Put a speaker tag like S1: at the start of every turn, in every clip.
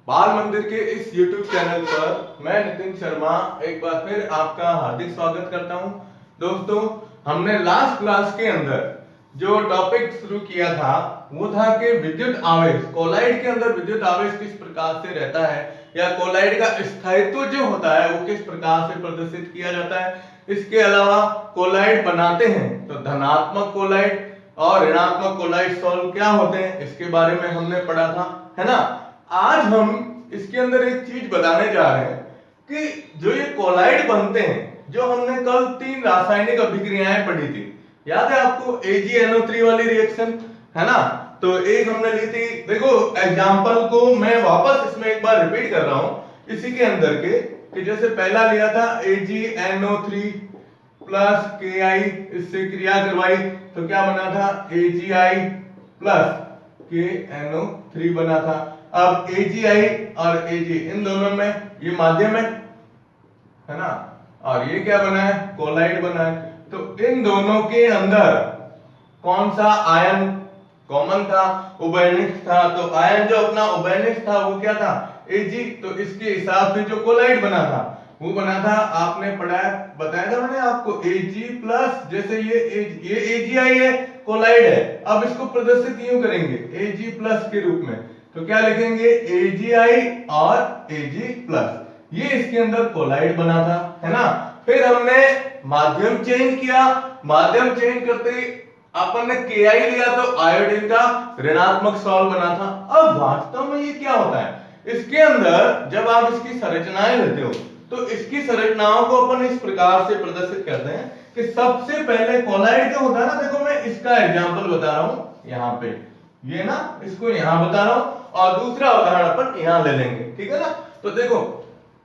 S1: बाल मंदिर के इस YouTube चैनल पर मैं नितिन शर्मा एक बार फिर आपका हार्दिक स्वागत करता हूं। दोस्तों, हमने लास्ट क्लास के अंदर जो टॉपिक शुरू किया था वो था कि विद्युत आवेश कोलाइड के अंदर विद्युत आवेश किस प्रकार से रहता है या कोलाइड का स्थायित्व जो होता है वो किस प्रकार से प्रदर्शित किया जाता है। इसके अलावा कोलाइड बनाते हैं तो धनात्मक कोलाइड और ऋणात्मक कोलाइड सॉल्व क्या होते हैं इसके बारे में हमने पढ़ा था, है ना। आज हम इसके अंदर एक चीज बताने जा रहे हैं कि जो ये कोलाइड बनते हैं, जो हमने कल 3 रासायनिक अभिक्रियाएं पढ़ी थी, याद है आपको AgNO3 वाली रिएक्शन, है ना। तो एक हमने ली थी, देखो एग्जांपल को मैं वापस इसमें एक बार रिपीट कर रहा हूं इसी के अंदर के, कि जैसे पहला लिया था AgNO3 प्लस Ki, इससे क्रिया करवाई तो क्या बना था AgI प्लस KNO3 बना था। अब AgI और Ag इन दोनों में ये माध्यम है ना, और ये क्या बना है कोलाइड बना है। तो इन दोनों के अंदर कौन सा आयन कॉमन था, उभयनिष्ठ था। तो आयन जो अपना उभयनिष्ठ था वो क्या था Ag। तो इसके हिसाब से जो कोलाइड बना था वो बना था, आपने पढ़ाया बताया था मैंने आपको Ag प्लस, जैसे ये AgI है कोलाइड है, अब इसको प्रदर्शित यूं करेंगे Ag प्लस के रूप में, तो क्या लिखेंगे AgI और Ag प्लस, ये इसके अंदर कोलाइड बना था, है ना। फिर हमने माध्यम चेंज किया, माध्यम चेंज करते अपन ने Ki लिया तो आयोडीन का ऋणात्मक सॉल्व बना था। अब वास्तव में ये क्या होता है, इसके अंदर जब आप इसकी संरचनाएं लेते हो तो इसकी संरचनाओं को अपन इस प्रकार से प्रदर्शित करते हैं कि सबसे पहले कोलाइड जो होता है ना, देखो मैं इसका एग्जांपल बता रहा हूं यहाँ पे, ये ना इसको यहां बता रहा हूं और दूसरा उदाहरण अपन यहां ले लेंगे, ठीक है ना। तो देखो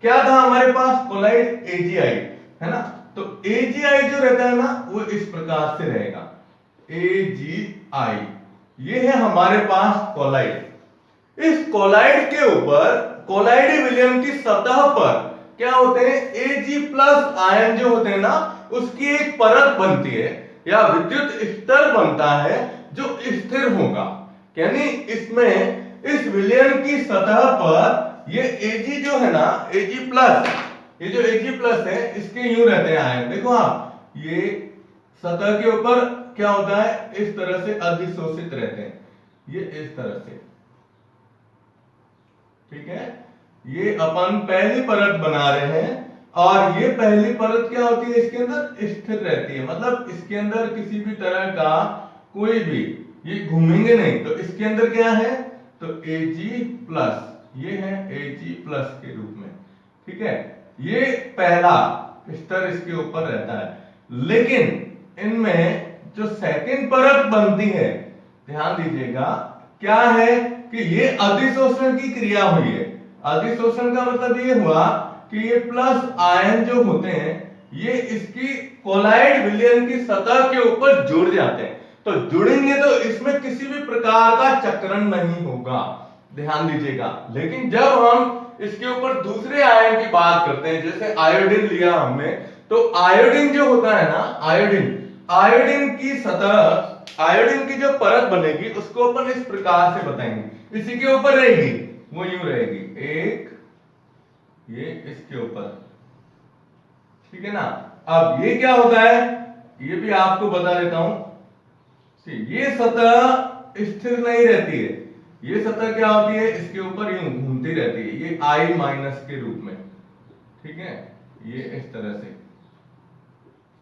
S1: क्या था हमारे पास कोलाइड AgI, है ना। तो AgI जो रहता है ना वो इस प्रकार से रहेगा AgI, ये है हमारे पास कोलाइड। इस कोलाइड के ऊपर कोलाइडी विलयन की सतह पर क्या होते हैं Ag प्लस आयन जो होते हैं ना उसकी एक परत बनती है या विद्युत स्तर बनता है जो स्थिर होगा, यानी इसमें इस विलयन की सतह पर ये Ag जो है ना Ag प्लस, ये जो Ag प्लस है इसके यूं रहते हैं आयन, देखो आप ये सतह के ऊपर क्या होता है इस तरह से अधिशोषित रहते हैं, ये इस तरह से, ठीक है। ये अपन पहली परत बना रहे हैं और ये पहली परत क्या होती है इसके अंदर स्थिर रहती है, मतलब इसके अंदर किसी भी तरह का कोई भी ये घूमेंगे नहीं। तो इसके अंदर क्या है तो Ag प्लस, ये है Ag प्लस के रूप में, ठीक है। ये पहला स्तर इसके ऊपर रहता है, लेकिन इनमें जो सेकंड परत बनती है, ध्यान दीजिएगा क्या है कि ये अधिशोषण की क्रिया हुई है। अधिशोषण का मतलब ये हुआ कि ये प्लस आयन जो होते हैं ये इसकी कोलाइड विलयन की सतह के ऊपर जुड़ जाते हैं, तो जुड़ेंगे तो इसमें किसी भी प्रकार का चक्रण नहीं होगा, ध्यान दीजिएगा। लेकिन जब हम इसके ऊपर दूसरे आयन की बात करते हैं, जैसे आयोडीन लिया हमने, तो आयोडीन जो होता है ना आयोडीन की सतह, आयोडीन की जो परत बनेगी उसको अपन इस प्रकार से बताएंगे, इसी के ऊपर रहेगी, वो यूं रहेगी एक, ये इसके ऊपर, ठीक है ना। अब ये क्या होता है ये भी आपको बता देता हूं, ये सतह स्थिर नहीं रहती है, ये सतह क्या होती है इसके ऊपर यूं घूमती रहती है, ये I माइनस के रूप में, ठीक है, ये इस तरह से,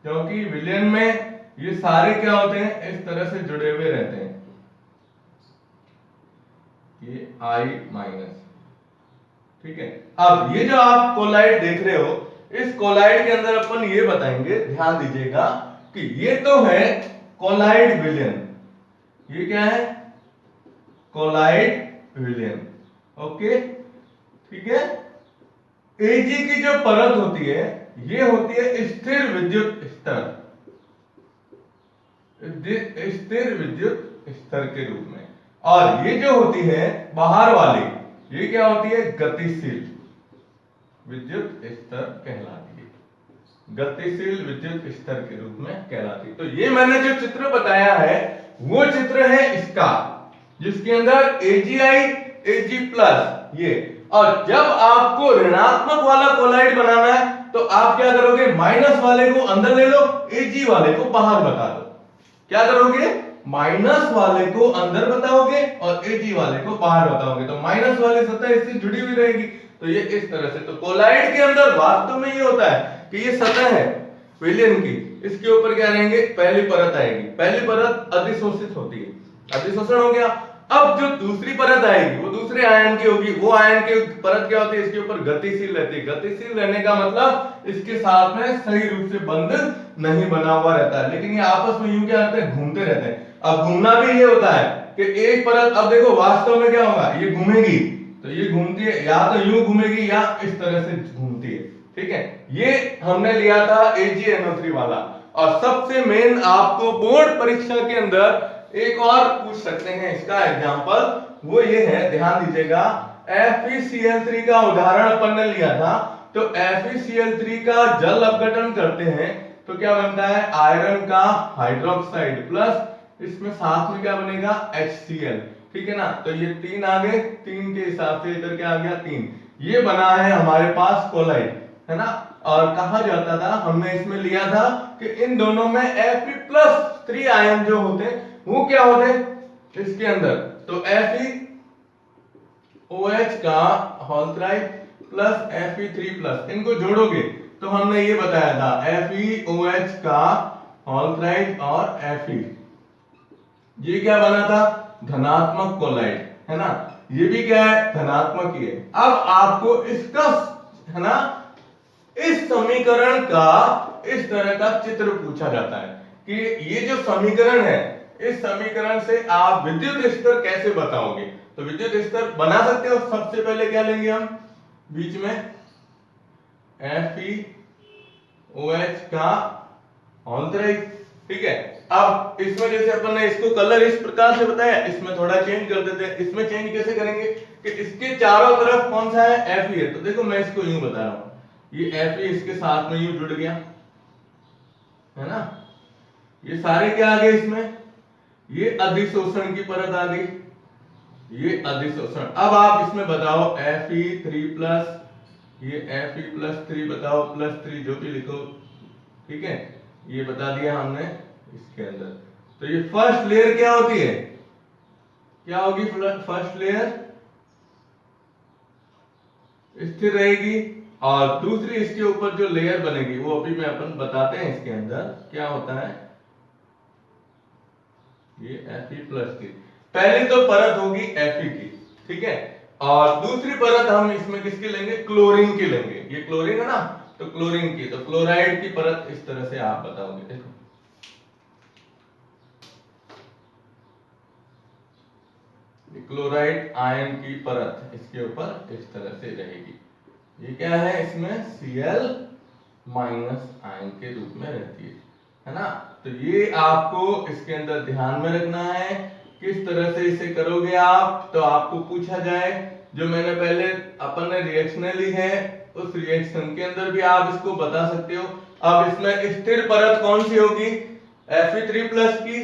S1: क्योंकि विलयन में ये सारे क्या होते हैं इस तरह से जुड़े हुए रहते हैं, ये I माइनस, ठीक है। अब ये जो आप कोलाइड देख रहे हो, इस कोलाइड के अंदर अपन ये बताएंगे, ध्यान दीजिएगा कि ये तो है कोलाइड विलयन, ये क्या है कोलाइड विलयन, ओके, ठीक है। Ag की जो परत होती है ये होती है स्थिर विद्युत स्तर, स्थिर विद्युत स्तर के रूप में, और ये जो होती है बाहर वाली ये क्या होती है गतिशील विद्युत स्तर कहलाती है, गतिशील विद्युत स्तर के रूप में कहलाती है। तो ये मैंने जो चित्र बताया है वो चित्र है इसका, जिसके अंदर AgI Ag प्लस, ये और जब आपको ऋणात्मक वाला कोलाइड बनाना है तो आप क्या करोगे, माइनस वाले को अंदर ले लो, Ag वाले को बाहर बता दो। क्या करोगे, माइनस वाले को अंदर बताओगे और Ag वाले को बाहर बताओगे, तो माइनस वाली सतह इससे जुड़ी हुई रहेगी। तो ये इस तरह से, तो कोलाइड के अंदर वास्तव में ये होता है कि ये सतह है विलयन की, इसके ऊपर क्या रहेंगे, पहली परत आएगी, पहली परत अधिशोषित होती है, अधिशोषण हो गया। अब जो दूसरी परत आएगी वो दूसरे आयन की होगी, वो आयन की परत क्या होती है, इसके ऊपर गतिशील रहती है। गतिशील रहने का मतलब इसके साथ में सही रूप से बंध नहीं बना हुआ रहता है, लेकिन ये आपस में यूं क्या करते हैं, घूमते रहते हैं। अब घूमना भी ये होता है कि एक परत, अब देखो वास्तव में क्या होगा, ये घूमेगी तो ये घूमती है, या तो यूं घूमेगी या इस तरह से घूमती है, ठीक है। ये हमने लिया था AgNO3 वाला। और सबसे मेन आपको बोर्ड परीक्षा के अंदर एक और पूछ सकते हैं इसका एग्जांपल, वो ये है, ध्यान दीजिएगा, FeCl3 का उदाहरण अपन ने लिया था। तो FeCl3 का जल अपघटन करते हैं तो क्या बनता है, आयरन का हाइड्रोक्साइड प्लस इसमें साथ में क्या बनेगा, HCl, ठीक है ना। तो ये 3 आ गए, 3 के हिसाब से इधर क्या आ गया, 3। ये बना है हमारे पास कोलाइड, है ना। और कहा जाता था, हमने इसमें लिया था कि इन दोनों में Fe+3 आयन जो होते हैं वो क्या होते हैं इसके अंदर, तो FeOH का होल्थराइड प्लस Fe3+, इनको जोड़ोगे तो हमने ये बताया था FeOH का होल्थराइड और Fe, ये क्या बना था, धनात्मक कोलाइड, है ना। ये भी क्या है, धनात्मक ही है। अब आपको इसका, है ना, इस समीकरण का इस तरह का चित्र पूछा जाता है कि ये जो समीकरण है, इस समीकरण से आप विद्युत स्तर कैसे बताओगे। तो विद्युत स्तर बना सकते हो, सबसे पहले क्या लेंगे हम, बीच में FeOH का होल्थराइड, ठीक है। अब इसमें जैसे अपन ने इसको कलर इस प्रकार से बताया, इसमें थोड़ा चेंज कर देते हैं। इसमें चेंज कैसे करेंगे कि इसके चारों तरफ कौन सा है, Fe है। तो देखो मैं इसको यूं बता रहा हूं, ये Fe इसके साथ में यूं जुड़ गया, है ना। ये सारे क्या आ गए इसमें, ये अधिशोषण की परत आ गई, ये अधिशोषण। अब आप इसमें बताओ Fe3+, ये Fe+3 बताओ, +3 जो भी लिखो, ठीक है। ये बता दिया हमने इसके अंदर। तो ये फर्स्ट लेयर क्या होती है, क्या होगी, फर्स्ट लेयर स्थिर रहेगी, और दूसरी इसके ऊपर जो लेयर बनेगी वो अभी मैं अपन बताते हैं इसके अंदर क्या होता है। ये Fe+की पहली तो परत होगी Fe की, ठीक है। और दूसरी परत हम इसमें किसकी लेंगे, क्लोरीन की लेंगे। ये क्लोरीन है ना, तो क्लोरीन की, तो क्लोराइड की परत इस तरह से आप बताओगे, देखो क्लोराइड आयन की परत इसके ऊपर इस तरह से रहेगी। ये क्या है, इसमें Cl- आयन के रूप में रहती है ना। तो ये आपको इसके अंदर ध्यान में रखना है, किस तरह से इसे करोगे आप। तो आपको पूछा जाए, जो मैंने पहले अपन ने रिएक्शन ली है, उस रिएक्शन के अंदर भी आप इसको बता सकते हो। अब इसमें स्थिर परत कौन सी होगी, Fe3+ की,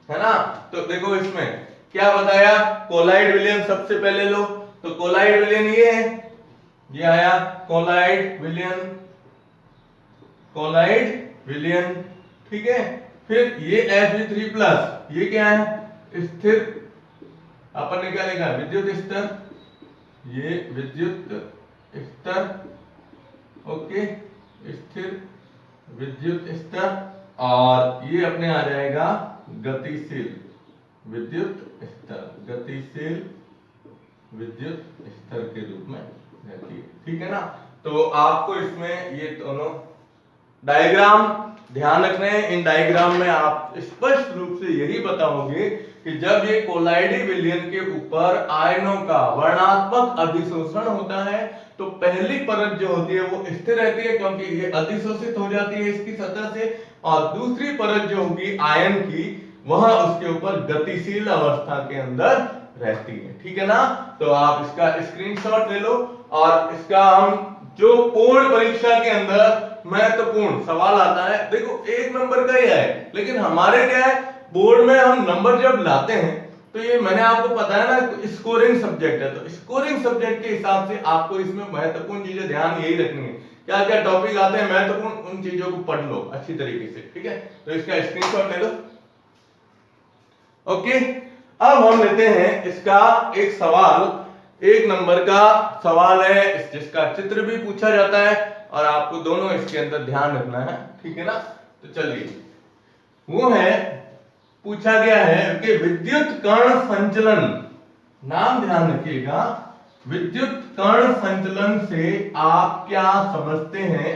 S1: है ना। तो देखो इसमें क्या बताया, कोलाइड विलयन सबसे पहले लो, तो कोलाइड विलयन ये है, ये आया कोलाइड विलयन, कोलाइड विलयन, ठीक है। फिर ये Fe3+, ये क्या है, स्थिर, अपन ने क्या लिखा, विद्युत स्तर, ये विद्युत स्तर, ओके, स्थिर विद्युत स्तर, और ये अपने आ जाएगा गतिशील विद्युत स्तर, गतिशील विद्युत स्तर के रूप में रहती है, ठीक है ना। तो आपको इसमें ये दोनों डायग्राम ध्यान रखना है। इन डायग्राम में आप स्पष्ट रूप से यही बताओगे कि जब ये कोलाइडी विलयन के ऊपर आयनों का वर्णात्मक अधिशोषण होता है तो पहली परत जो होती है वो स्थिर रहती है, क्योंकि ये अधिशोषित हो जाती है इसकी सतह से, और दूसरी परत जो होगी आयन की, वह उसके ऊपर गतिशील अवस्था के अंदर रहती है, ठीक है ना। तो आप इसका स्क्रीनशॉट ले लो, और इसका हम जो पूर्ण परीक्षा के अंदर महत्वपूर्ण सवाल आता है, देखो 1 नंबर का ही है, लेकिन हमारे क्या है, बोर्ड में हम नंबर जब लाते हैं तो ये मैंने आपको बताया ना स्कोरिंग सब्जेक्ट है, तो स्कोरिंग सब्जेक्ट के हिसाब से आपको इसमें महत्वपूर्ण चीजें ध्यान यही रखनी है, क्या क्या टॉपिक आते हैं महत्वपूर्ण, उन चीजों को पढ़ लो अच्छी तरीके से, ठीक है। तो इसका स्क्रीनशॉट ले लो। ओके, अब हम लेते हैं इसका एक सवाल, 1 नंबर का सवाल है जिसका चित्र भी पूछा जाता है और आपको दोनों इसके अंदर ध्यान रखना है, ठीक है ना। तो चलिए, वो है, पूछा गया है कि विद्युत कण संचलन, नाम ध्यान रखिएगा, विद्युत कण संचलन से आप क्या समझते हैं,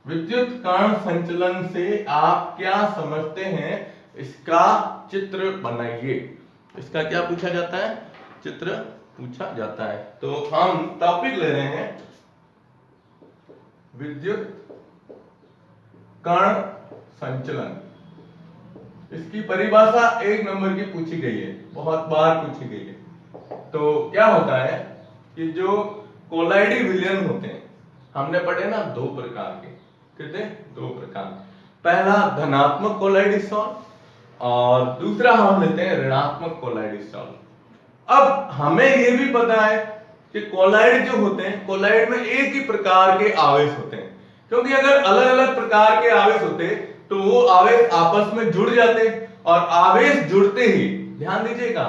S1: विद्युत कण संचलन से आप क्या समझते हैं, इसका चित्र बनाइए। इसका क्या पूछा जाता है, चित्र पूछा जाता है। तो हम टॉपिक ले रहे हैं विद्युत कण संचलन। इसकी परिभाषा 1 नंबर की पूछी गई है, बहुत बार पूछी गई है। तो क्या होता है कि जो कोलाइडी विलयन होते हैं, हमने पढ़े ना 2 प्रकार के, कितने 2 प्रकार, पहला धनात्मक कोलाइडिसॉल और दूसरा हम लेते हैं ऋणात्मक कोलाइडिसॉल। अब हमें यह भी पता है कि कोलाइड जो होते हैं, कोलाइड में एक ही प्रकार के आवेश होते हैं, क्योंकि अगर अलग अलग प्रकार के आवेश होते तो वो आवेश आपस में जुड़ जाते, और आवेश जुड़ते ही, ध्यान दीजिएगा,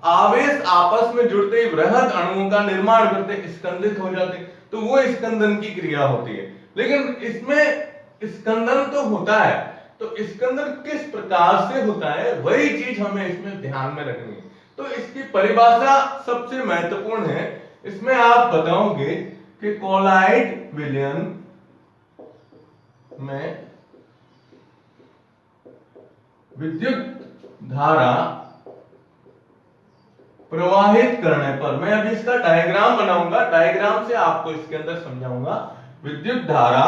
S1: आवेश आपस में जुड़ते ही वृहद अणुओं का निर्माण करते, स्कंदित हो जाते, तो वो स्कंदन की क्रिया होती है। लेकिन इसमें स्कंदन तो होता है, तो स्कंदन किस प्रकार से होता है, वही चीज हमें इसमें ध्यान में रखनी है। तो इसकी परिभाषा सबसे महत्वपूर्ण है, इसमें आप बताओगे कि कोलाइड विलयन में विद्युत धारा प्रवाहित करने पर, मैं अभी इसका डायग्राम बनाऊंगा, डायग्राम से आपको इसके अंदर समझाऊंगा, विद्युत धारा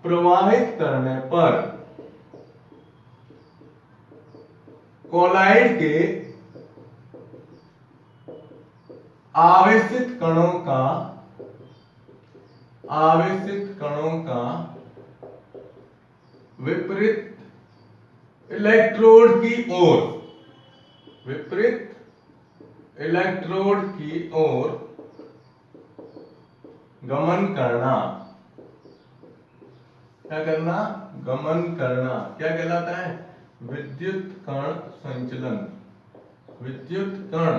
S1: प्रवाहित करने पर कोलाइड के आवेशित कणों का विपरीत इलेक्ट्रोड की ओर, विपरीत इलेक्ट्रोड की ओर गमन करना, क्या करना, गमन करना, क्या कहलाता है, विद्युत कण संचलन, विद्युत कण,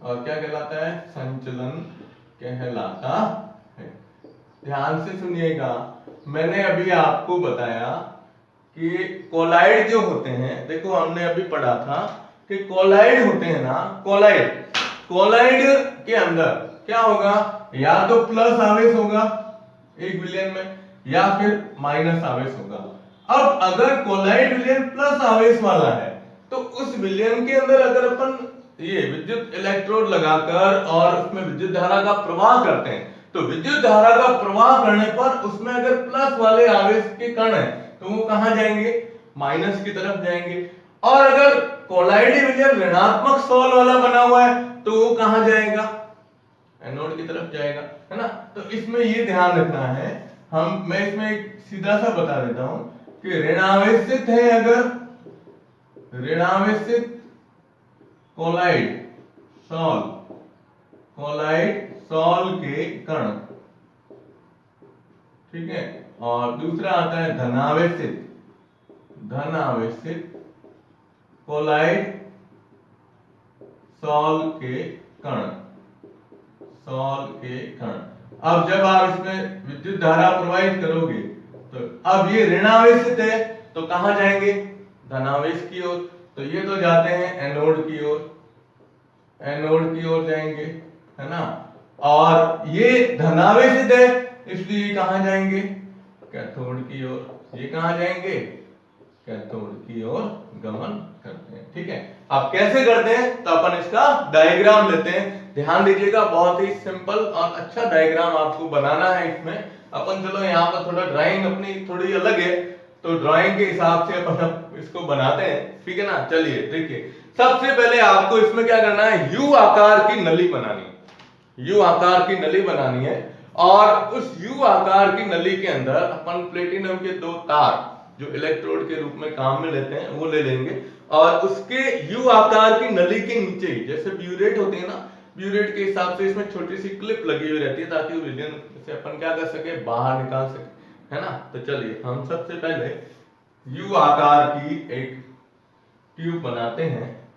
S1: और क्या कहलाता है, संचलन कहलाता है। ध्यान से सुनिएगा, मैंने अभी आपको बताया कि कोलाइड जो होते हैं, देखो हमने अभी पढ़ा था कि कोलाइड होते हैं ना, कोलाइड के अंदर क्या होगा, या तो प्लस आवेश होगा एक विलयन में, या फिर माइनस आवेश होगा। अब अगर कोलाइड विलयन प्लस आवेश वाला है, तो उस विलयन के अंदर अगर अपन ये विद्युत इलेक्ट्रोड लगाकर और उसमें विद्युत धारा का प्रवाह करते हैं, तो विद्युत धारा का प्रवाह करने पर उसमें अगर प्लस वाले आवेश के कण है तो वो कहां जाएंगे, माइनस की तरफ जाएंगे। और अगर कोलाइडी विलयन ऋणात्मक सॉल वाला बना हुआ है तो वो कहां जाएगा, एनोड की तरफ जाएगा, है ना। तो इसमें ये ध्यान रखना है, मैं इसमें एक सीधा सा बता देता हूं कि ऋणावेशित है, अगर ऋणावेशित कोलाइड सॉल के कण, ठीक है, और दूसरा आता है धनावेशित कोलाइड सॉल के कण, अब जब आप इसमें विद्युत धारा प्रवाहित करोगे तो अब ये ऋणावेशित है तो कहां जाएंगे, धनावेश की ओर, तो ये तो जाते हैं एनोड की ओर जाएंगे, है ना। और ये धनावेशित है इसलिए कहां जाएंगे, कैथोड की ओर, ये कहां जाएंगे, कैथोड की ओर गमन करते हैं, ठीक है। आप कैसे करते हैं, तो अपन इसका डायग्राम लेते हैं, ध्यान दीजिएगा, बहुत ही सिंपल और अच्छा डायग्राम आपको बनाना है। इसमें अपन चलो यहाँ पर थोड़ा ड्राइंग अपनी थोड़ी अलग है, तो ड्राइंग के हिसाब से अपन इसको बनाते हैं, ठीक है ना। चलिए देखिए, सबसे पहले आपको इसमें क्या करना है, यू आकार की नली बनानी है, यू आकार की नली बनानी है, और उस यू आकार की नली के अंदर अपन प्लेटिनम के 2 तार जो इलेक्ट्रोड के रूप में काम में लेते हैं वो ले लेंगे, और उसके यू आकार की नली के नीचे ही, जैसे ब्यूरेट होती है ना, ब्यूरेट के हिसाब से इसमें छोटी सी क्लिप लगी हुई रहती है ताकि विलयन से अपन क्या कर सके, बाहर निकाल सके, है ना। तो चलिए हम सबसे पहले यू आकार की एक ट्यूब बनाते हैं।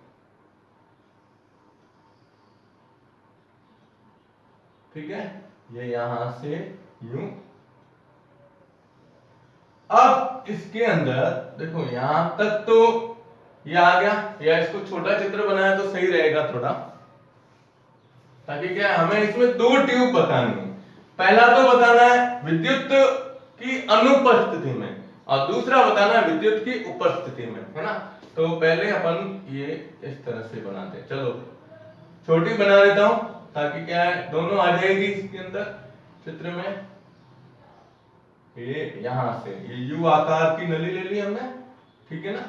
S1: ठीक है, ये यहां से यूं। अब इसके अंदर देखो यहां तक तो ये आ गया, या इसको छोटा चित्र बनाया तो सही रहेगा थोड़ा, ताकि क्या है, हमें इसमें दो ट्यूब बतानी है। पहला तो बताना है विद्युत की अनुपस्थिति में, और दूसरा बताना है विद्युत की उपस्थिति में, है ना। तो पहले अपन ये इस तरह से बनाते हैं। चलो छोटी बना देता हूं ताकि क्या है, दोनों आ जाएगी इसके अंदर चित्र में। ये यहां से ये यू आकार की नली ले ली हमने, ठीक है ना।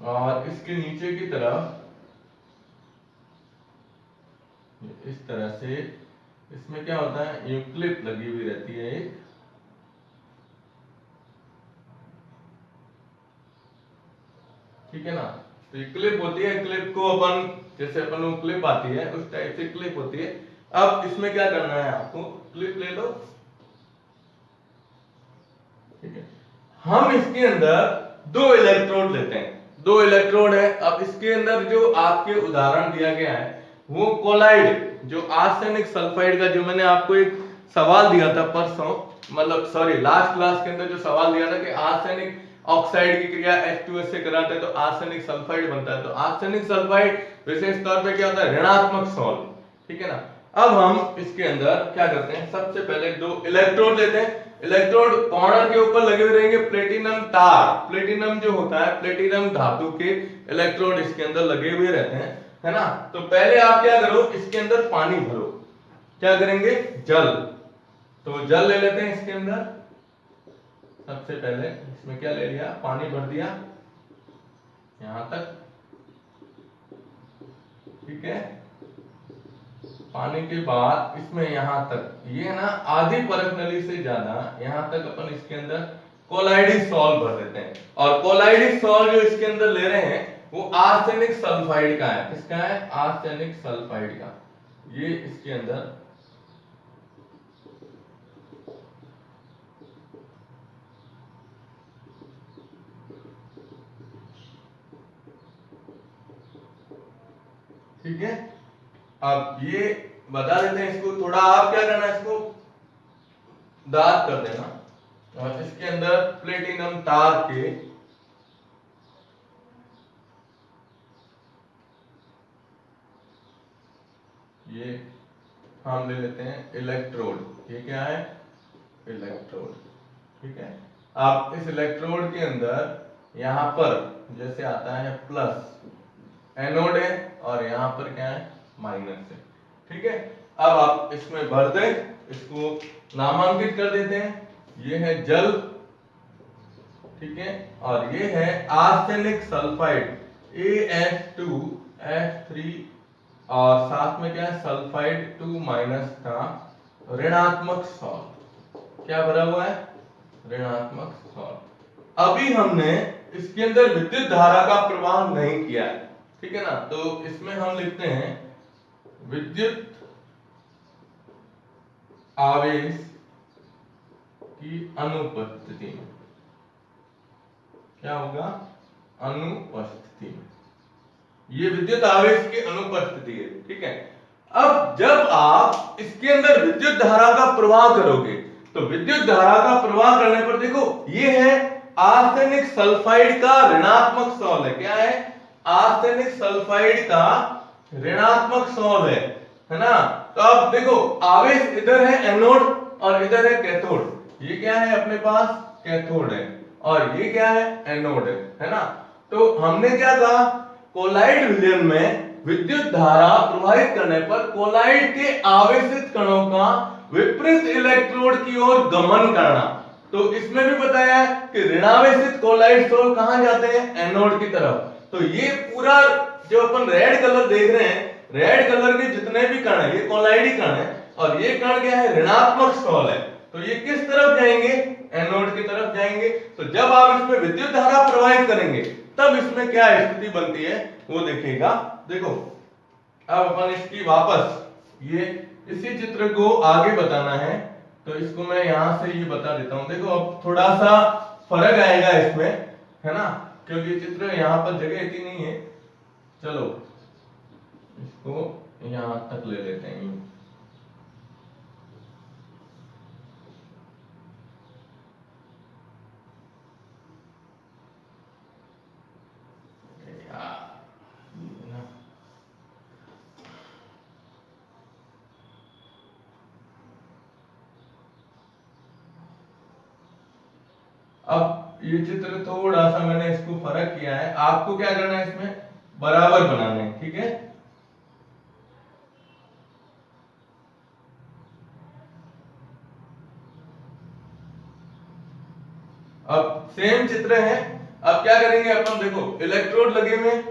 S1: और इसके नीचे की तरफ इस तरह से, इसमें क्या होता है, ये क्लिप लगी हुई रहती है एक, ठीक है ना। तो ये क्लिप होती है, क्लिप को अपन जैसे अपन को क्लिप आती है उस टाइप से क्लिप होती है। अब इसमें क्या करना है आपको, क्लिप ले लो, ठीक है। हम इसके अंदर दो इलेक्ट्रोड लेते हैं, दो इलेक्ट्रोड है। अब इसके अंदर जो आपके उदाहरण दिया गया है वो कोलाइड, जो आर्सेनिक सल्फाइड का, जो मैंने आपको एक सवाल दिया था परसों, मतलब सॉरी लास्ट क्लास के अंदर जो सवाल दिया था कि आर्सेनिक ऑक्साइड की क्रिया H2S से कराते हैं तो आर्सेनिक सल्फाइड बनता है। तो आर्सेनिक सल्फाइड विशेष तौर पे क्या होता है, ऋणात्मक सॉल्ट, ठीक है ना। अब हम इसके अंदर क्या करते हैं, सबसे पहले दो इलेक्ट्रोड लेते हैं। इलेक्ट्रोड कॉर्नर के ऊपर लगे हुए रहेंगे प्लेटिनम तार, प्लेटिनम जो होता है, प्लेटिनम धातु के इलेक्ट्रोड इसके अंदर लगे हुए रहते हैं, है ना। तो पहले आप क्या करो, इसके अंदर पानी भरो, क्या करेंगे, जल। तो जल ले लेते हैं इसके अंदर। सबसे पहले इसमें क्या ले लिया, पानी भर दिया यहां तक, ठीक है। पानी के बाद इसमें यहां तक, ये ना आधी परत नली से ज्यादा यहां तक अपन इसके अंदर कोलाइडिक सॉल्ट भर देते हैं। और कोलाइडिक सॉल्ट जो इसके अंदर ले रहे हैं वो आर्सेनिक सल्फाइड का है। किसका है, आर्सेनिक सल्फाइड का। ये इसके अंदर ठीक है। अब ये बता देते हैं इसको, थोड़ा आप क्या करना है, इसको दाग कर देना। और इसके अंदर प्लेटिनम तार के ये हम ले लेते हैं इलेक्ट्रोड। ये क्या है, इलेक्ट्रोड, ठीक है। अब इस इलेक्ट्रोड के अंदर यहां पर जैसे आता है प्लस, एनोड है, और यहां पर क्या है, माइनस है, ठीक है। अब आप इसमें भर दें, इसको नामांकित कर देते हैं। ये है जल, ठीक है, और ये है आर्सेनिक सल्फाइड AS2H3, और साथ में क्या है, सल्फाइड 2 माइनस का ऋणात्मक सॉल्ट। क्या भरा हुआ है, ऋणात्मक सॉल्ट। अभी हमने इसके अंदर विद्युत धारा का प्रवाह नहीं किया है, ठीक है ना। तो इसमें हम लिखते हैं विद्युत आवेश की अनुपस्थिति में, क्या होगा, अनुपस्थिति में। ये विद्युत आवेश की अनुपस्थिति है, ठीक है। अब जब आप इसके अंदर विद्युत धारा का प्रवाह करोगे तो विद्युत धारा का प्रवाह करने पर देखो, ये है आर्सेनिक सल्फाइड का ऋणात्मक सॉल्ट है। क्या है, आर्सेनिक सल्फाइड का ऋणात्मक सॉल्ट है ना। तो अब देखो आवेश इधर है एनोड और इधर है कैथोड। ये क्या है, अपने पास कैथोड है, और ये क्या है, एनोड है ना। तो हमने क्या कहा, कोलाइड विलयन में विद्युत धारा प्रवाहित करने पर कोलाइड के आवेशित कणों का विपरीत इलेक्ट्रोड की ओर गमन करना। तो इसमें भी बताया है कि ऋणावेशित कोलाइड सोल कहां जाते हैं, एनोड की तरफ। तो ये पूरा जो अपन रेड कलर देख रहे हैं, रेड कलर के जितने भी कण हैं ये कोलाइडी कण है, और ये कण क्या है, ऋणात्मक सोल है। तो ये किस तरफ जाएंगे, एनोड की तरफ जाएंगे। तो जब आप इसमें विद्युत धारा प्रवाहित करेंगे तब इसमें क्या स्थिति बनती है वो देखिएगा। देखो अब अपन इसकी वापस ये इसी चित्र को आगे बताना है, तो इसको मैं यहां से ये बता देता हूं। देखो अब थोड़ा सा फर्क आएगा इसमें, है ना, क्योंकि चित्र यहाँ पर जगह इतनी नहीं है। चलो इसको यहां तक ले लेते हैं। अब ये चित्र थोड़ा सा मैंने इसको फर्क किया है, आपको क्या करना है इसमें बराबर बनाना है, ठीक है। अब सेम चित्र है, अब क्या करेंगे अपन, देखो इलेक्ट्रोड लगे हुए,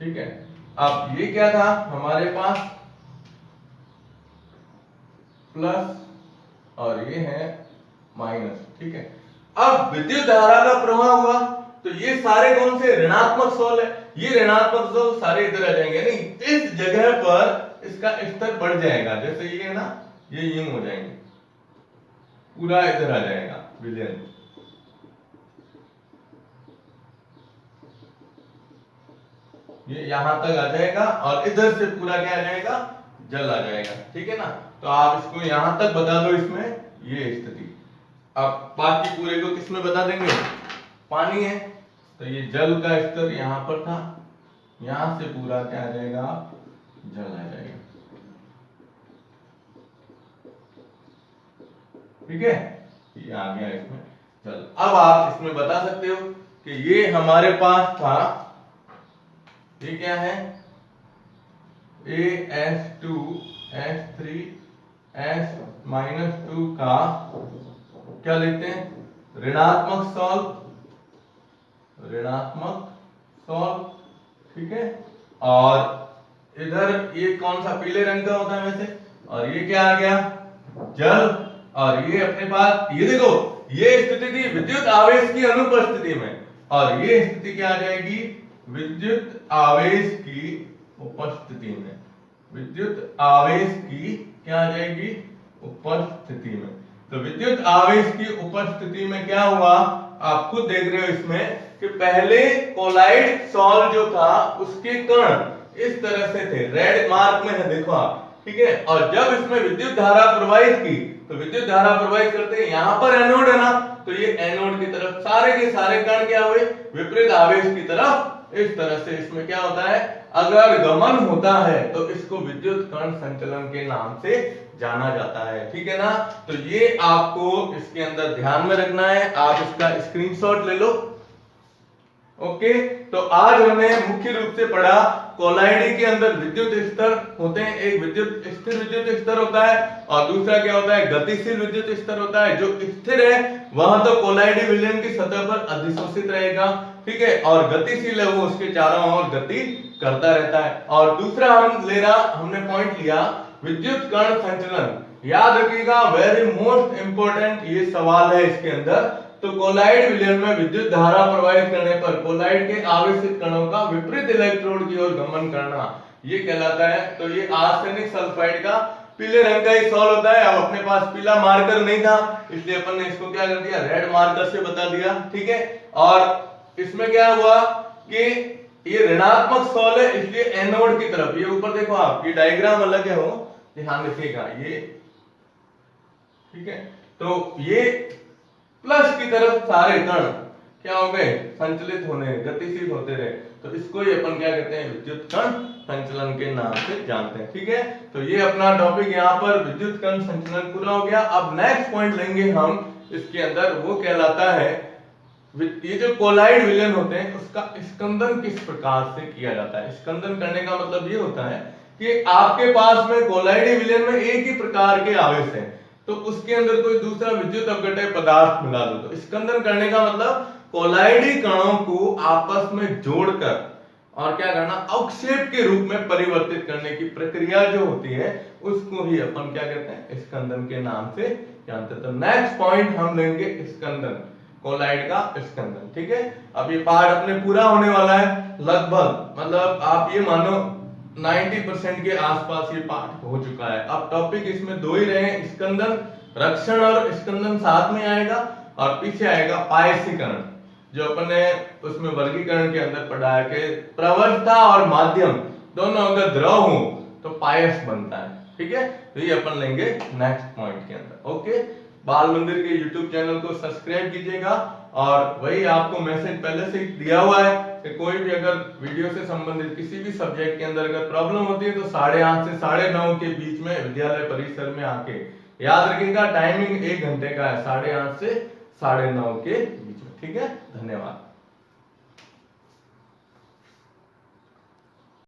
S1: ठीक है। अब ये क्या था हमारे पास प्लस और ये है माइनस, ठीक है। अब विद्युत धारा का प्रवाह हुआ तो ये सारे कौन से ऋणात्मक सोल है, ये ऋणात्मक सोल सारे इधर आ जाएंगे, नहीं इस जगह पर इसका स्तर बढ़ जाएगा, जैसे ये है ना, ये यूं हो जाएंगे, पूरा इधर आ जाएगा विलयन, ये यहां तक आ जाएगा और इधर से पूरा क्या आ जाएगा, जल आ जाएगा, ठीक है ना। तो आप इसको यहां तक बता दो, इसमें ये स्थिति। अब बाकी पूरे को किसमें बता देंगे, पानी है तो ये जल का स्तर यहां पर था, यहां से पूरा क्या आ जाएगा, जल आ जाएगा, ठीक है। ये आ गया इसमें जल। अब आप इसमें बता सकते हो कि ये हमारे पास था, ये क्या है, AS2S3S-2 का क्या लिखते हैं, ऋणात्मक सॉल्व, ठीक है। और इधर ये कौन सा पीले रंग का होता है वैसे, और ये क्या आ गया, जल। और ये अपने पास ये देखो, ये स्थिति थी विद्युत आवेश की अनुपस्थिति में, और ये स्थिति क्या आ जाएगी, विद्युत आवेश की उपस्थिति में, विद्युत आवेश की क्या आ जाएगी, उपस्थिति में। तो विद्युत आवेश की उपस्थिति में क्या हुआ, आप खुद देख रहे हो इसमें कि पहले कोलाइड सॉल्व जो था उसके कण इस तरह से थे, रेड मार्क में है देखो आप, ठीक है। और जब इसमें विद्युत धारा प्रवाहित की तो विद्युत धारा प्रवाहित करते हैं, यहां पर एनोड है ना, तो ये एनोड की तरफ सारे के सारे कण क्या हुए, विपरीत आवेश की तरफ, इस तरह से इसमें क्या होता है, अगर गमन होता है तो इसको विद्युत कण संचलन के नाम से जाना जाता है, ठीक है ना। तो ये आपको इसके अंदर ध्यान में रखना है, आप इसका स्क्रीनशॉट ले लो। ओके, तो आज हमने मुख्य रूप से पढ़ा कोलाइडी के अंदर विद्युत स्तर होते हैं, एक विद्युत स्थिर विद्युत स्तर होता है और दूसरा क्या होता है, गतिशील विद्युत स्तर होता है। जो स्थिर है वह तो कोलाइडी विलयन की सतह पर अधिशोषित रहेगा, ठीक है, और गतिशील है वो उसके चारों ओर गति करता रहता है। और दूसरा हमने पॉइंट लिया विद्युत कण संचलन। याद रखिएगा, वेरी मोस्ट इंपोर्टेंट ये सवाल है इसके अंदर। तो कोलाइड विलयन में विद्युत धारा प्रवाहित करने पर कोलाइड के आवेशित कणों का विपरीत इलेक्ट्रोड की ओर गमन करना, ये कहलाता है। तो ये आर्सेनिक सल्फाइड का पीले रंग का ही सॉल्व होता है। अब अपने पास पीला मार्कर नहीं था इसलिए अपन ने इसको क्या कर दिया, रेड मार्कर से बता दिया, ठीक है। और इसमें क्या हुआ कि ये ऋणात्मक सॉल्व है इसलिए एनोड की तरफ, ये ऊपर देखो आप, ये डायग्राम अलग है, हो ध्यान रखिएगा ये, ठीक है। तो ये प्लस की तरफ सारे कण क्या हो गए, संचलित होने, गतिशील होते रहे, तो इसको ही अपन क्या कहते हैं, विद्युत कण संचलन के नाम से जानते हैं, ठीक है। तो ये अपना टॉपिक यहाँ पर विद्युत कण संचलन पूरा हो गया। अब नेक्स्ट पॉइंट लेंगे हम इसके अंदर, वो कहलाता है ये जो कोलाइड विलयन होते हैं उसका स्कंदन किस प्रकार से किया जाता है। स्कंदन करने का मतलब ये होता है कि आपके पास में कोलाइडी विलयन में एक ही प्रकार के आवेश हैं, तो उसके अंदर कोई दूसरा विद्युत अपघटक पदार्थ मिला दो, तो स्कंदन करने का मतलब कोलाइडी कणों को आपस में जोड़कर और क्या करना, अवक्षेप के रूप में परिवर्तित करने की प्रक्रिया जो होती है उसको ही अपन क्या कहते हैं, स्कंदन के नाम से जानते हैं। तो नेक्स्ट पॉइंट हम लेंगे स्कंदन, कोलाइड का स्कंदन। ठीक है, अब ये पार्ट अपने पूरा होने वाला है लगभग, मतलब आप ये मानो 90% के आसपास ये पार्ट हो चुका है। अब टॉपिक इसमें दो ही रहे, स्कंदन रक्षण और स्कंदन साथ में आएगा, और पीछे आएगा पायसीकरण, जो अपन ने उसमें वर्गीकरण के अंदर पढ़ा है कि प्रवणता और माध्यम दोनों अगर द्रव हो तो पायस बनता है। ठीक है, तो ये अपन लेंगे नेक्स्ट पॉइंट के अंदर। ओके, बाल मंदिर के यूट्यूब चैनल को सब्सक्राइब कीजिएगा, और वही आपको मैसेज पहले से ही दिया हुआ है कि कोई भी अगर वीडियो से संबंधित किसी भी सब्जेक्ट के अंदर अगर प्रॉब्लम होती है तो 8:30 से 9:30 के बीच में विद्यालय परिसर में आके, याद रखिएगा टाइमिंग 1 घंटे का है, 8:30 से 9:30 के बीच में। ठीक है, धन्यवाद।